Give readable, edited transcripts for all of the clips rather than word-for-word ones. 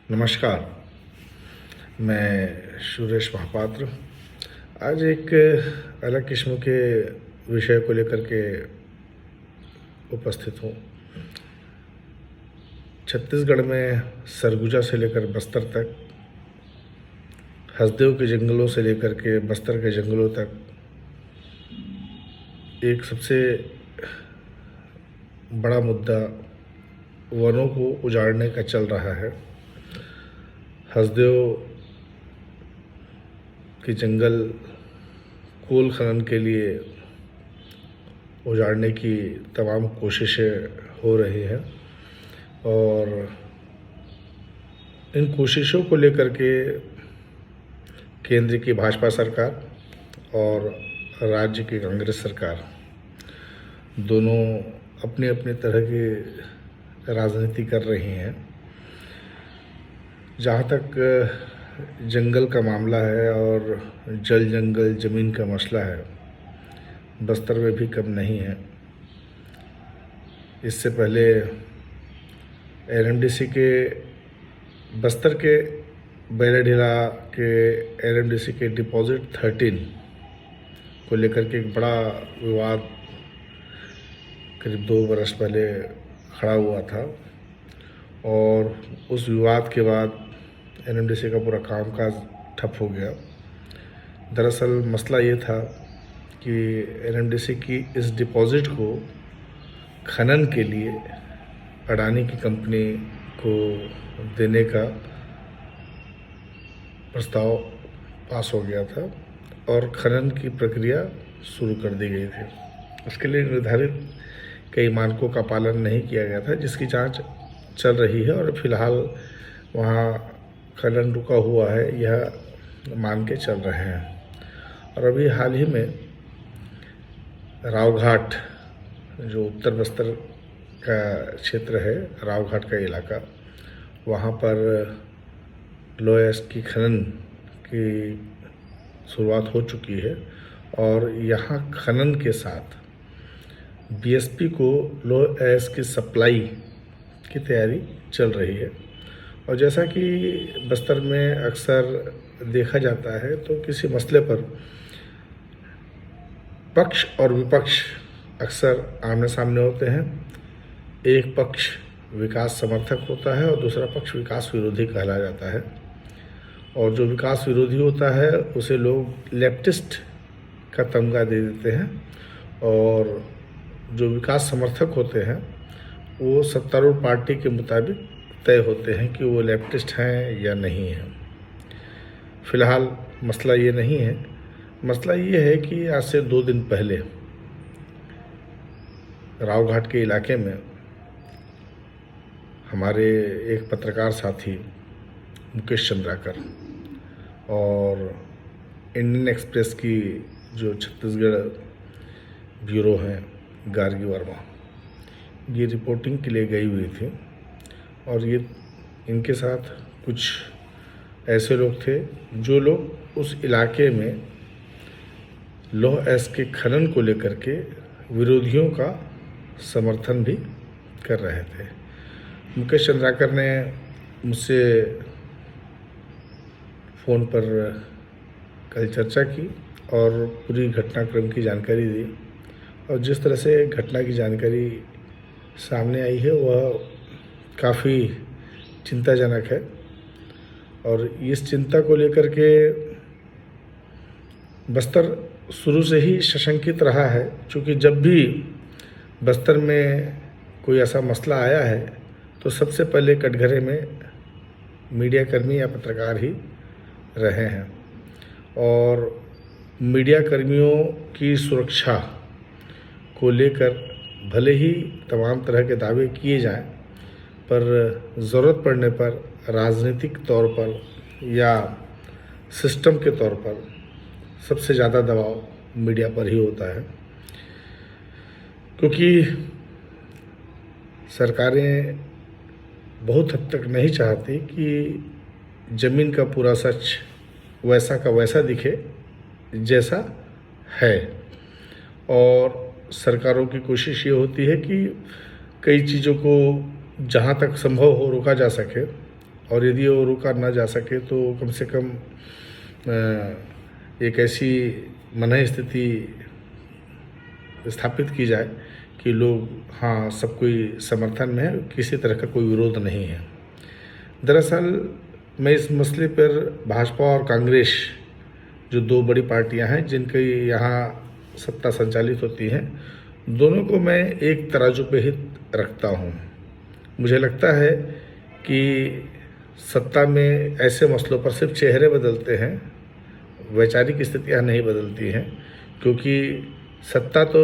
नमस्कार। मैं सुरेश महापात्र आज एक अलग किस्म के विषय को लेकर के उपस्थित हूँ। छत्तीसगढ़ में सरगुजा से लेकर बस्तर तक, हसदेव के जंगलों से लेकर के बस्तर के जंगलों तक एक सबसे बड़ा मुद्दा वनों को उजाड़ने का चल रहा है। हसदेव के जंगल कोल खनन के लिए उजाड़ने की तमाम कोशिशें हो रही हैं और इन कोशिशों को लेकर के केंद्र की भाजपा सरकार और राज्य की कांग्रेस सरकार दोनों अपनी अपनी तरह की राजनीति कर रही हैं। जहाँ तक जंगल का मामला है और जल जंगल ज़मीन का मसला है, बस्तर में भी कम नहीं है। इससे पहले एनएमडीसी के बस्तर के बैराडीला के एनएमडीसी के डिपॉजिट 13 को लेकर के एक बड़ा विवाद करीब 2 बरस पहले खड़ा हुआ था और उस विवाद के बाद एनएमडीसी का पूरा कामकाज ठप हो गया। दरअसल मसला ये था कि एनएमडीसी की इस डिपॉजिट को खनन के लिए अडानी की कंपनी को देने का प्रस्ताव पास हो गया था और खनन की प्रक्रिया शुरू कर दी गई थी। उसके लिए निर्धारित कई मानकों का पालन नहीं किया गया था, जिसकी जांच चल रही है और फिलहाल वहाँ खनन रुका हुआ है, यह मान के चल रहे हैं। और अभी हाल ही में रावघाट, जो उत्तर बस्तर का क्षेत्र है, रावघाट का इलाका, वहाँ पर लोह की खनन की शुरुआत हो चुकी है और यहाँ खनन के साथ बीएसपी को लोह की सप्लाई की तैयारी चल रही है। और जैसा कि बस्तर में अक्सर देखा जाता है, तो किसी मसले पर पक्ष और विपक्ष अक्सर आमने सामने होते हैं। एक पक्ष विकास समर्थक होता है और दूसरा पक्ष विकास विरोधी कहला जाता है। और जो विकास विरोधी होता है उसे लोग लेफ्टिस्ट का तमगा दे देते हैं और जो विकास समर्थक होते हैं वो सत्तारूढ़ पार्टी के मुताबिक तय होते हैं कि वो लेफ्टिस्ट हैं या नहीं हैं। फ़िलहाल मसला ये नहीं है। मसला ये है कि आज से 2 दिन पहले रावघाट के इलाके में हमारे एक पत्रकार साथी मुकेश चंद्राकर और इंडियन एक्सप्रेस की जो छत्तीसगढ़ ब्यूरो हैं गार्गी वर्मा, ये रिपोर्टिंग के लिए गई हुई थी और ये इनके साथ कुछ ऐसे लोग थे जो लोग उस इलाके में लौह एस के खनन को लेकर के विरोधियों का समर्थन भी कर रहे थे। मुकेश चंद्राकर ने मुझसे फ़ोन पर कल चर्चा की और पूरी घटनाक्रम की जानकारी दी और जिस तरह से घटना की जानकारी सामने आई है वह काफ़ी चिंताजनक है। और इस चिंता को लेकर के बस्तर शुरू से ही सशंकित रहा है, क्योंकि जब भी बस्तर में कोई ऐसा मसला आया है तो सबसे पहले कटघरे में मीडिया कर्मी या पत्रकार ही रहे हैं। और मीडिया कर्मियों की सुरक्षा को लेकर भले ही तमाम तरह के दावे किए जाएं, पर ज़रूरत पड़ने पर राजनीतिक तौर पर या सिस्टम के तौर पर सबसे ज़्यादा दबाव मीडिया पर ही होता है, क्योंकि सरकारें बहुत हद तक नहीं चाहती कि ज़मीन का पूरा सच वैसा का वैसा दिखे जैसा है। और सरकारों की कोशिश ये होती है कि कई चीज़ों को जहाँ तक संभव हो रोका जा सके और यदि वो रोका ना जा सके तो कम से कम एक ऐसी मनह स्थिति स्थापित की जाए कि लोग हाँ सब कोई समर्थन में है, किसी तरह का कोई विरोध नहीं है। दरअसल मैं इस मसले पर भाजपा और कांग्रेस जो दो बड़ी पार्टियां हैं जिनके यहाँ सत्ता संचालित होती हैं, दोनों को मैं एक तराजू पे ही रखता हूँ। मुझे लगता है कि सत्ता में ऐसे मसलों पर सिर्फ चेहरे बदलते हैं, वैचारिक स्थितियाँ नहीं बदलती हैं, क्योंकि सत्ता तो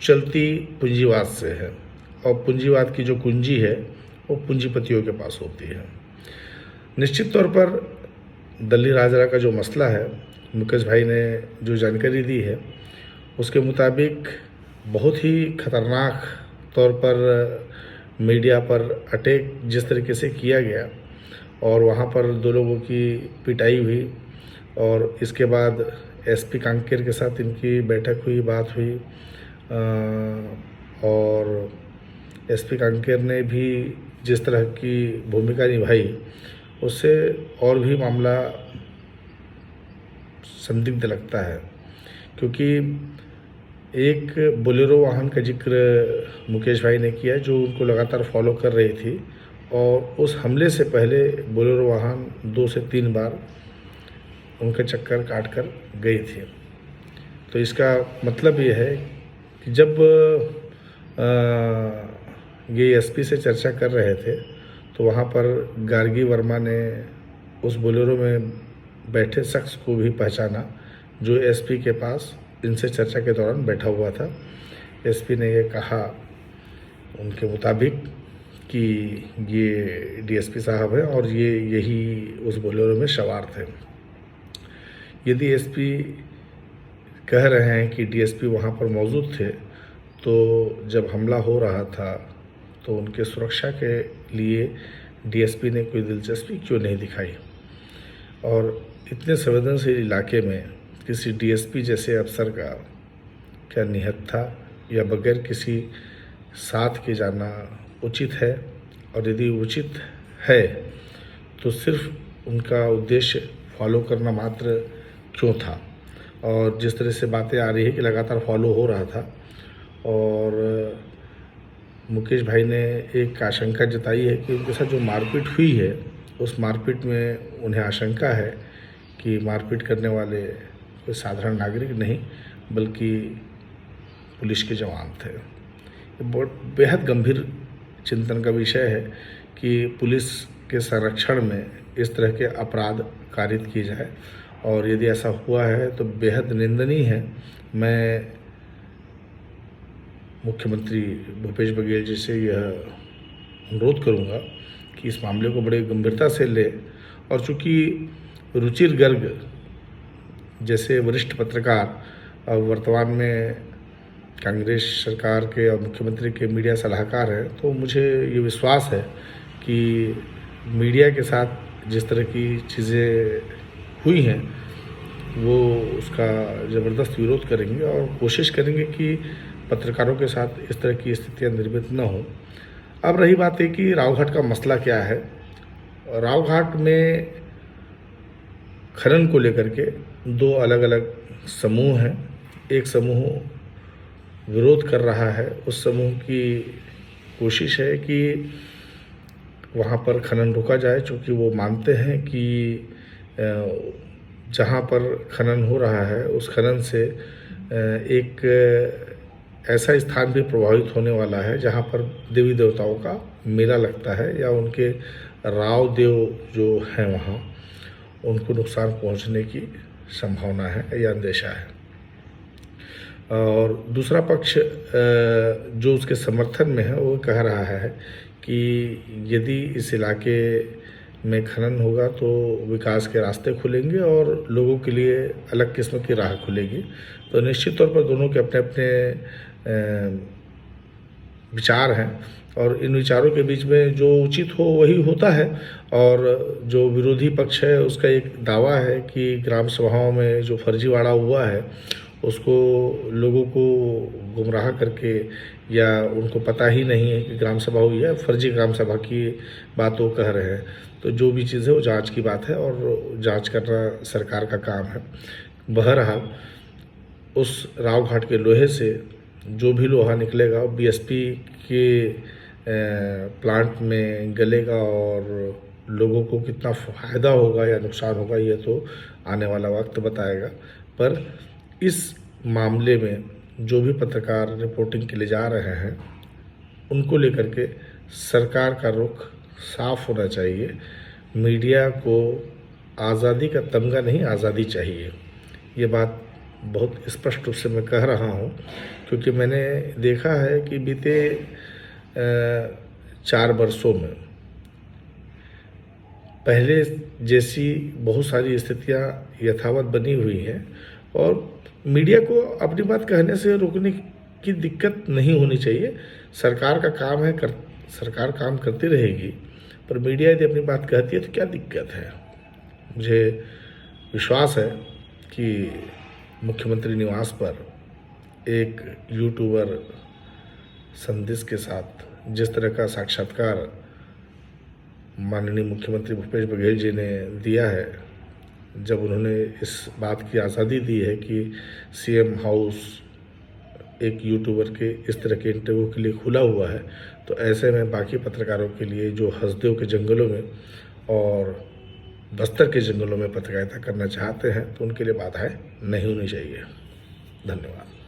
चलती पूंजीवाद से है और पूंजीवाद की जो कुंजी है वो पूंजीपतियों के पास होती है। निश्चित तौर पर दल्ली राजरा का जो मसला है, मुकेश भाई ने जो जानकारी दी है उसके मुताबिक बहुत ही खतरनाक तौर पर मीडिया पर अटैक जिस तरीके से किया गया और वहाँ पर 2 लोगों की पिटाई हुई और इसके बाद एसपी कांकेर के साथ इनकी बैठक हुई, बात हुई और एसपी कांकेर ने भी जिस तरह की भूमिका निभाई उससे और भी मामला संदिग्ध लगता है, क्योंकि एक बोलेरो वाहन का जिक्र मुकेश भाई ने किया जो उनको लगातार फॉलो कर रही थी और उस हमले से पहले बोलेरो वाहन 2 से 3 बार उनका चक्कर काट कर गई थी। तो इसका मतलब ये है कि जब ये एसपी से चर्चा कर रहे थे तो वहाँ पर गार्गी वर्मा ने उस बोलेरो में बैठे शख्स को भी पहचाना जो एसपी के पास इनसे चर्चा के दौरान बैठा हुआ था। एसपी ने ये कहा उनके मुताबिक कि ये डीएसपी साहब है और ये यही उस बोलेरो में सवार थे। यदि एसपी कह रहे हैं कि डीएसपी वहाँ पर मौजूद थे तो जब हमला हो रहा था तो उनके सुरक्षा के लिए डीएसपी ने कोई दिलचस्पी क्यों नहीं दिखाई। और इतने संवेदनशील इलाके में किसी डीएसपी जैसे अफसर का क्या निहत था या बगैर किसी साथ के जाना उचित है, और यदि उचित है तो सिर्फ उनका उद्देश्य फॉलो करना मात्र क्यों था। और जिस तरह से बातें आ रही है कि लगातार फॉलो हो रहा था और मुकेश भाई ने एक आशंका जताई है कि उनके साथ जो मारपीट हुई है उस मारपीट में उन्हें आशंका है कि मारपीट करने वाले कोई साधारण नागरिक नहीं बल्कि पुलिस के जवान थे। ये बहुत बेहद गंभीर चिंतन का विषय है कि पुलिस के संरक्षण में इस तरह के अपराध कारित किए जाए, और यदि ऐसा हुआ है तो बेहद निंदनीय है। मैं मुख्यमंत्री भूपेश बघेल जी से यह अनुरोध करूंगा कि इस मामले को बड़े गंभीरता से ले, और चूँकि रुचिर गर्ग जैसे वरिष्ठ पत्रकार वर्तमान में कांग्रेस सरकार के और मुख्यमंत्री के मीडिया सलाहकार हैं, तो मुझे ये विश्वास है कि मीडिया के साथ जिस तरह की चीज़ें हुई हैं वो उसका ज़बरदस्त विरोध करेंगे और कोशिश करेंगे कि पत्रकारों के साथ इस तरह की स्थितियां निर्मित न हो। अब रही बात है कि रावघाट का मसला क्या है। रावघाट में खनन को लेकर के 2 अलग अलग समूह हैं। एक समूह विरोध कर रहा है, उस समूह की कोशिश है कि वहाँ पर खनन रोका जाए, क्योंकि वो मानते हैं कि जहाँ पर खनन हो रहा है उस खनन से एक ऐसा स्थान भी प्रभावित होने वाला है जहाँ पर देवी देवताओं का मेला लगता है या उनके राव देव जो हैं वहाँ उनको नुकसान पहुँचने की संभावना है या अंदेशा है। और दूसरा पक्ष जो उसके समर्थन में है वो कह रहा है कि यदि इस इलाके में खनन होगा तो विकास के रास्ते खुलेंगे और लोगों के लिए अलग किस्म की राह खुलेगी। तो निश्चित तौर पर दोनों के अपने अपने विचार हैं और इन विचारों के बीच में जो उचित हो वही होता है। और जो विरोधी पक्ष है उसका एक दावा है कि ग्राम सभाओं में जो फर्जीवाड़ा हुआ है उसको लोगों को गुमराह करके या उनको पता ही नहीं है कि ग्राम सभा हुई है, फर्जी ग्राम सभा की बात वो कह रहे हैं। तो जो भी चीज़ है वो जांच की बात है और जांच करना सरकार का काम है। बहरहाल उस राव घाट के लोहे से जो भी लोहा निकलेगा वो बीएसपी के प्लांट में गलेगा और लोगों को कितना फ़ायदा होगा या नुकसान होगा ये तो आने वाला वक्त बताएगा। पर इस मामले में जो भी पत्रकार रिपोर्टिंग के लिए जा रहे हैं उनको लेकर के सरकार का रुख साफ होना चाहिए। मीडिया को आज़ादी का तमगा नहीं, आज़ादी चाहिए। ये बात बहुत स्पष्ट रूप से मैं कह रहा हूँ क्योंकि मैंने देखा है कि बीते 4 वर्षों में पहले जैसी बहुत सारी स्थितियाँ यथावत बनी हुई हैं और मीडिया को अपनी बात कहने से रोकने की दिक्कत नहीं होनी चाहिए। सरकार का काम है, सरकार काम करती रहेगी, पर मीडिया यदि अपनी बात कहती है तो क्या दिक्कत है। मुझे विश्वास है कि मुख्यमंत्री निवास पर एक यूट्यूबर संदेश के साथ जिस तरह का साक्षात्कार माननीय मुख्यमंत्री भूपेश बघेल जी ने दिया है, जब उन्होंने इस बात की आज़ादी दी है कि सीएम हाउस एक यूट्यूबर के इस तरह के इंटरव्यू के लिए खुला हुआ है, तो ऐसे में बाकी पत्रकारों के लिए जो हसदेव के जंगलों में और बस्तर के जंगलों में पत्रकारिता करना चाहते हैं तो उनके लिए बाधाएं नहीं होनी चाहिए। धन्यवाद।